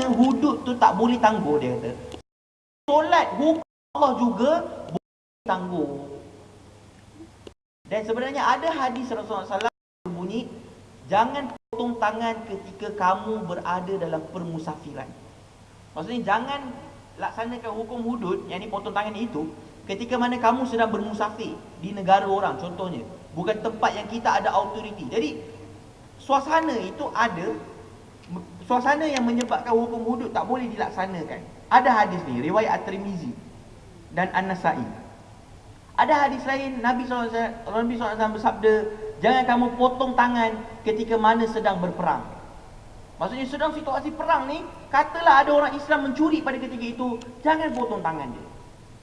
hudud tu tak boleh tangguh, dia kata. Solat hukum Allah juga boleh tangguh. Dan sebenarnya ada hadis Rasulullah SAW berbunyi, jangan potong tangan ketika kamu berada dalam permusafiran. Maksudnya jangan laksanakan hukum hudud, yang ni potong tangan itu, ketika mana kamu sedang bermusafir di negara orang contohnya, bukan tempat yang kita ada autoriti. Jadi suasana itu ada, suasana yang menyebabkan hukum hudud tak boleh dilaksanakan. Ada hadis ni riwayat At-Tirmizi dan An-Nasa'i. Ada hadis lain Nabi SAW bersabda, jangan kamu potong tangan ketika mana sedang berperang. Maksudnya sedang situasi perang ni, katalah ada orang Islam mencuri pada ketika itu, jangan potong tangan dia.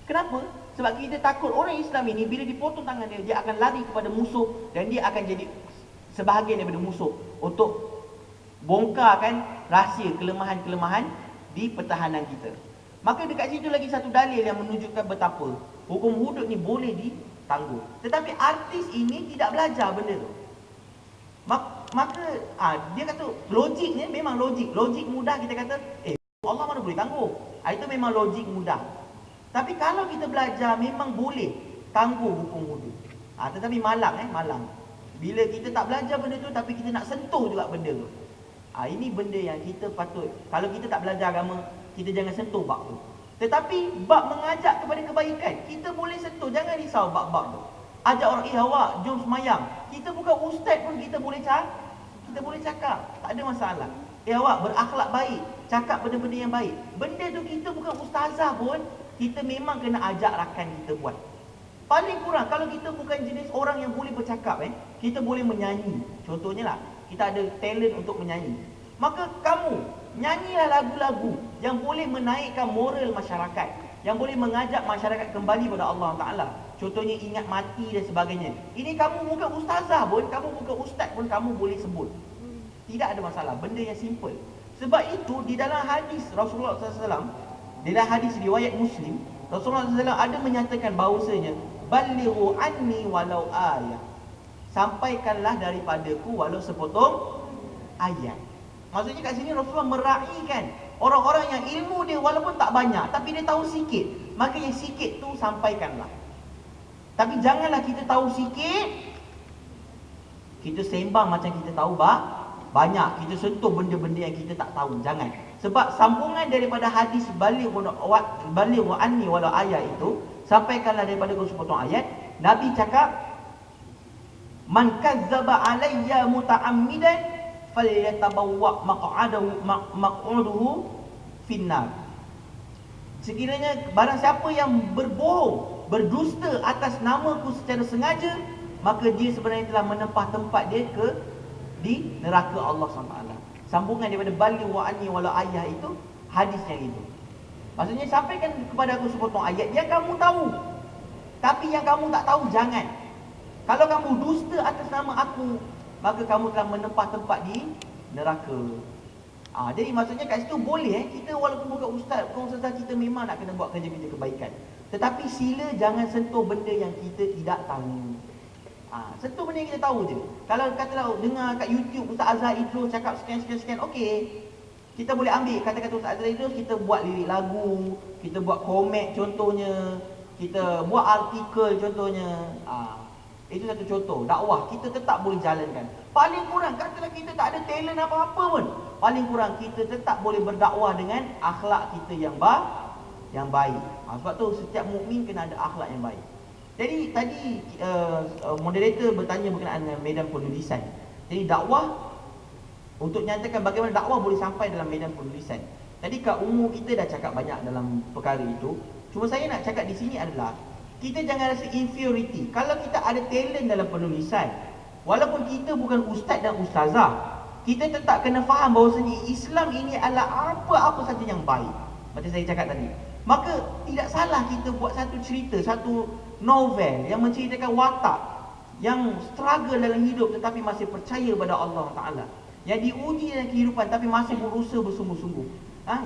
Kenapa? Sebab kita takut orang Islam ini bila dipotong tangan dia, dia akan lari kepada musuh dan dia akan jadi sebahagian daripada musuh untuk bongkarkan rahsia kelemahan-kelemahan di pertahanan kita. Maka dekat situ lagi satu dalil yang menunjukkan betapa hukum hudud ni boleh ditangguh. Tetapi artis ini tidak belajar benda tu. Maka dia kata logiknya memang logik mudah, kita kata Allah mana boleh tangguh. Itu memang logik mudah. Tapi kalau kita belajar memang boleh tangguh hukum hudud. Tetapi malang. Bila kita tak belajar benda tu tapi kita nak sentuh juga benda tu. Ini benda yang kita patut, kalau kita tak belajar agama, kita jangan sentuh bab tu. Tetapi bab mengajak kepada kebaikan, kita boleh sentuh, jangan risau bab-bab tu. Ajak orang, awak jom semayang. Kita bukan ustaz pun kita boleh cakap, tak ada masalah. Awak berakhlak baik, cakap benda-benda yang baik. Benda tu kita bukan ustazah pun, kita memang kena ajak rakan kita buat. Paling kurang kalau kita bukan jenis orang yang boleh bercakap, kita boleh menyanyi. Contohnya lah, kita ada talent untuk menyanyi. Maka kamu nyanyilah lagu-lagu yang boleh menaikkan moral masyarakat, yang boleh mengajak masyarakat kembali pada Allah Ta'ala. Contohnya ingat mati dan sebagainya. Ini kamu bukan ustazah pun, kamu bukan ustaz pun, kamu boleh sebut. Tidak ada masalah, benda yang simple. Sebab itu di dalam hadis Rasulullah SAW, di dalam hadis riwayat Muslim, Rasulullah SAW ada menyatakan bahawasanya, balighu anni walau ayat, sampaikanlah daripadaku walau sepotong ayat. Maksudnya kat sini Rasulullah meraihkan orang-orang yang ilmu dia walaupun tak banyak, tapi dia tahu sikit, maka yang sikit tu sampaikanlah. Tapi janganlah kita tahu sikit, kita sembang macam kita tahu banyak, kita sentuh benda-benda yang kita tak tahu. Jangan. Sebab sambungan daripada hadis balighu anni walau ayat itu, sampaikanlah daripada sepotong ayat, Nabi cakap, man kazzaba alayya muta'ammidan falyatabawwa maq'adahu finnar. Sekiranya barang siapa yang berbohong, berdusta atas namaku secara sengaja, maka dia sebenarnya telah menempah tempat dia di neraka Allah SWT. Sambungan daripada balighu anni walau ayat itu, hadis yang itu. Maksudnya sampaikan kepada aku sepotong ayat yang kamu tahu. Tapi yang kamu tak tahu jangan. Kalau kamu dusta atas nama aku, maka kamu telah menempah tempat di neraka. Jadi maksudnya kat situ boleh kita walaupun bukan ustaz, kita memang nak kena buat kerja-kerja kebaikan. Tetapi sila jangan sentuh benda yang kita tidak tahu. Sentuh benda yang kita tahu je. Kalau katalah dengar kat YouTube Ustaz Azhar Idrus cakap sekian, okey. Kita boleh ambil kata-kata Ustaz Azhar Idrus, kita buat lirik lagu, kita buat komik contohnya, kita buat artikel contohnya. Itu satu contoh dakwah, kita tetap boleh jalankan. Paling kurang katalah kita tak ada talent apa-apa pun, paling kurang kita tetap boleh berdakwah dengan akhlak kita yang baik. Sebab tu setiap mukmin kena ada akhlak yang baik. Jadi tadi moderator bertanya berkenaan dengan medan penulisan. Jadi dakwah, untuk nyatakan bagaimana dakwah boleh sampai dalam medan penulisan. Tadi Kak Umur kita dah cakap banyak dalam perkara itu. Cuma saya nak cakap di sini adalah, kita jangan rasa inferiority. Kalau kita ada talent dalam penulisan, walaupun kita bukan ustaz dan ustazah, kita tetap kena faham bahawasanya Islam ini adalah apa-apa saja yang baik. Macam saya cakap tadi. Maka tidak salah kita buat satu cerita, satu novel yang menceritakan watak yang struggle dalam hidup tetapi masih percaya pada Allah Ta'ala, yang diuji dalam kehidupan tapi masih berusaha bersungguh-sungguh,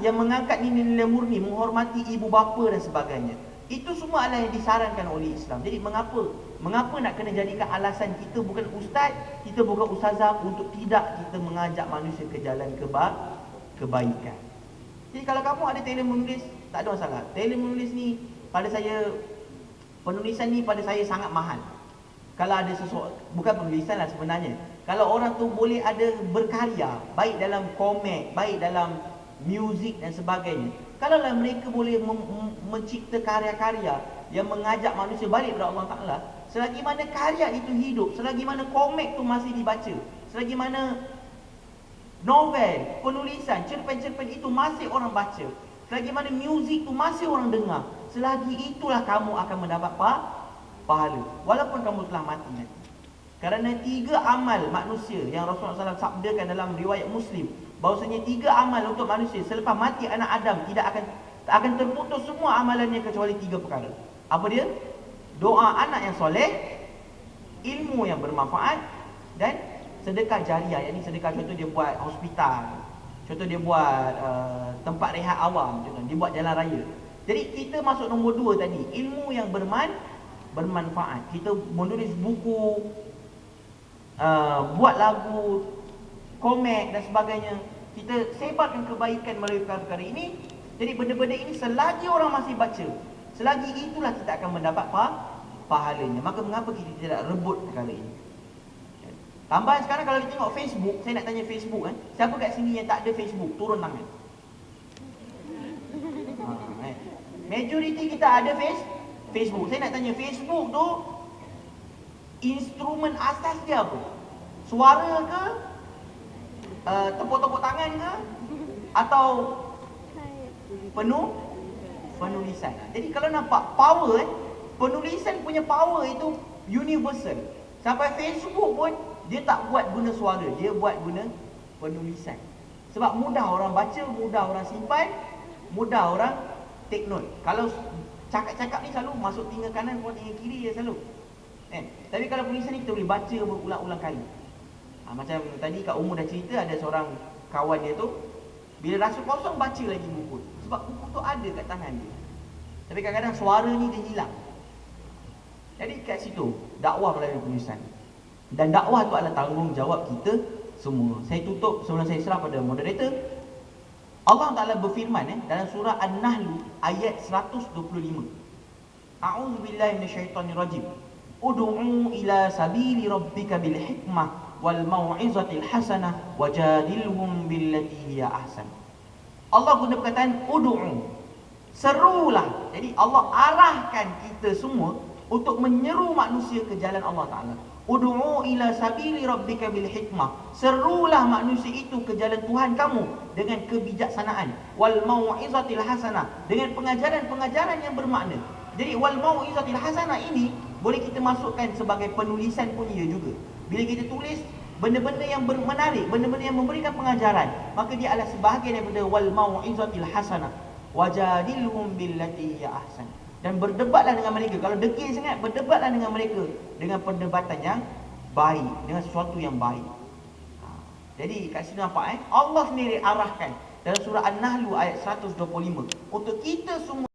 yang mengangkat nilai-nilai murni, menghormati ibu bapa dan sebagainya. Itu semua adalah yang disarankan oleh Islam. Jadi mengapa nak kena jadikan alasan kita bukan ustaz, kita bukan ustazah untuk tidak kita mengajak manusia ke jalan kebaikan. Jadi kalau kamu ada talent menulis, tak ada masalah. Talent menulis ni pada saya, penulisan ni pada saya sangat mahal. Kalau ada sesuatu, bukan penulisan lah sebenarnya. Kalau orang tu boleh ada berkarya, baik dalam komik, baik dalam muzik dan sebagainya. Kalaulah mereka boleh mencipta karya-karya yang mengajak manusia balik kepada Allah Ta'ala, selagi mana karya itu hidup, selagi mana komik tu masih dibaca, selagi mana novel, penulisan, cerpen-cerpen itu masih orang baca, selagi mana muzik tu masih orang dengar, selagi itulah kamu akan mendapat pahala, walaupun kamu telah mati nanti. Kerana 3 amal manusia yang Rasulullah SAW sabdakan dalam riwayat Muslim, bahawasanya 3 amal untuk manusia selepas mati anak Adam tidak akan terputus semua amalannya kecuali 3 perkara. Apa dia? Doa anak yang soleh, ilmu yang bermanfaat, dan sedekah jariah. Yang ni sedekah, contoh dia buat hospital, contoh dia buat tempat rehat awam, contoh dia buat jalan raya. Jadi kita masuk nombor 2 tadi, ilmu yang bermanfaat. Kita menulis buku, buat lagu, komik dan sebagainya. Kita sebarkan kebaikan melalui perkara-perkara ini. Jadi benda-benda ini selagi orang masih baca, selagi itulah kita akan mendapat pahalanya. Maka mengapa kita tidak rebut perkara ini? Tambahan sekarang kalau kita tengok Facebook, saya nak tanya Facebook kan, siapa kat sini yang tak ada Facebook? Turun tangan. Majoriti kita ada Facebook. Saya nak tanya, Facebook tu instrumen asas dia apa? Suara ke? Tepuk-tepuk tangan ke? Atau penulisan? Jadi kalau nampak power, penulisan punya power itu universal. Sampai Facebook pun dia tak buat guna suara, dia buat guna penulisan. Sebab mudah orang baca, mudah orang simpan, mudah orang take note. Kalau cakap-cakap ni selalu masuk telinga kanan, keluar telinga kiri dia selalu. Tapi kalau penulisan ni kita boleh baca berulang-ulang kali. Macam tadi Kak Umur dah cerita, ada seorang kawan dia tu, bila rasa kosong baca lagi buku. Sebab buku tu ada kat tangan dia. Tapi kadang-kadang suara ni dia hilang. Jadi kat situ dakwah melalui penulisan. Dan dakwah tu adalah tanggungjawab kita semua. Saya tutup sebelum saya serah pada moderator. Allah Ta'ala berfirman dalam surah An-Nahl ayat 125. A'udzubillahi minasyaitonirrajim. Ud'u ila sabili rabbika bil hikmah wal mau'izatil hasanah wajadilhum billati hiya ahsan. Allah guna perkataan ud'u, serulah. Jadi Allah arahkan kita semua untuk menyeru manusia ke jalan Allah Ta'ala. Ud'u ila sabili rabbika bil hikmah, serulah manusia itu ke jalan Tuhan kamu dengan kebijaksanaan. Wal mau'izatil hasanah, dengan pengajaran-pengajaran yang bermakna. Jadi wal mau'izatil hasanah ini boleh kita masukkan sebagai penulisan pun ia juga. Bila kita tulis benda-benda yang menarik, benda-benda yang memberikan pengajaran, maka dia adalah sebahagian daripada wal mau'izatil hasanah. Wajadilhum billati hiya ahsan. Dan berdebatlah dengan mereka. Kalau degil sangat, berdebatlah dengan mereka dengan perdebatan yang baik, dengan sesuatu yang baik. Jadi kat sini nampak Allah sendiri arahkan dalam surah An-Nahl ayat 125 untuk kita semua